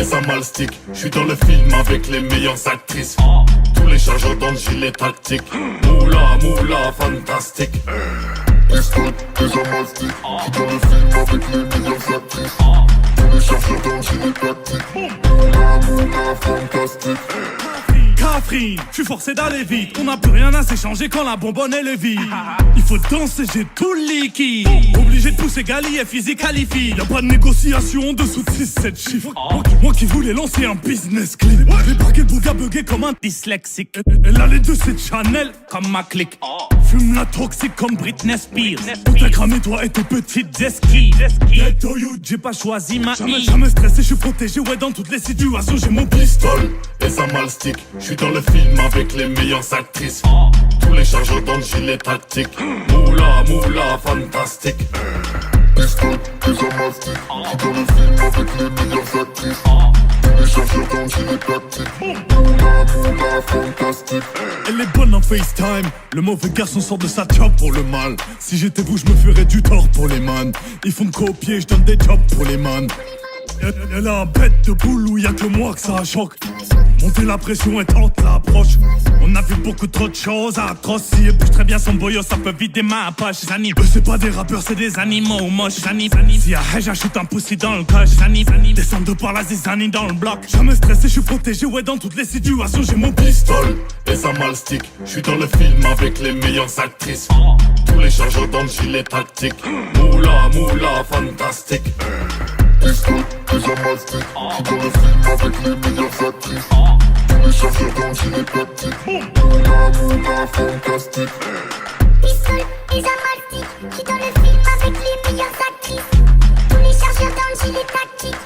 et ça mal stick. J'suis dans le film avec les meilleures actrices. Tous les chargeurs dans le gilet tactique. Moula, moula, fantastique. Pistol, déjà mal stick. J'suis dans le film avec les meilleures actrices. Tous les chargeurs dans le gilet tactique. Moula, moula, fantastique. Catherine, je suis forcé d'aller vite. On n'a plus rien à s'échanger quand la bonbonne elle est vide. Il faut danser, j'ai tout le liquide. Obligé de pousser Gali et physique qualifie. Y'a pas de négociation en dessous de 6-7 chiffres. Moi qui voulais lancer un business clean. J'ai braqué le bouga bugué comme un dyslexique. Et là les deux c'est Chanel comme ma clique. Fume la toxique comme Britney Spears. On t'a cramé toi et tes petites esquives. Ghetto youth, j'ai pas choisi ma jamais stressé, je suis protégé. Ouais dans toutes les situations j'ai mon pistol et ça mal stick. J'suis dans le film avec les meilleures actrices. Tous les chargeurs dans le gilet tactique. Moula, moula, fantastique. Pistol, déjà mal stick. J'suis dans le film avec les meilleures actrices. Tous les chargeurs dans le gilet tactique. Moula, moula, fantastique. Elle est bonne en FaceTime. Le mauvais garçon sort de sa job pour le mal. Si j'étais vous, je me ferais du tort pour les man. Ils font copier, je donne des jobs pour les man. Elle a un bête de boule où y'a que moi que ça choque. Monter la pression et tente l'approche. On a vu beaucoup trop de choses atroces. Si elle bouge très bien son boyau, ça peut vider ma poche. Eux c'est pas des rappeurs, c'est des animaux moches. Si à Hej, j'ajoute un poussi dans le coche. Descends de par la zizanie dans le bloc. Jamais stressé, je suis protégé, ouais dans toutes les situations j'ai mon pistol et ça mal stick. J'suis dans le film avec les meilleures actrices. Tous les chargeurs dans le gilet tactique. Moula, moula, fantastique. Pistol, déjà mal stick. J'suis dans le film avec les meilleures actrices. Tous les chargeurs dans le gilet tactique. Moula, moula, fantastique. Pistol, déjà mal stick. J'suis dans le film avec les meilleures actrices. Tous les chargeurs dans le gilet tactique.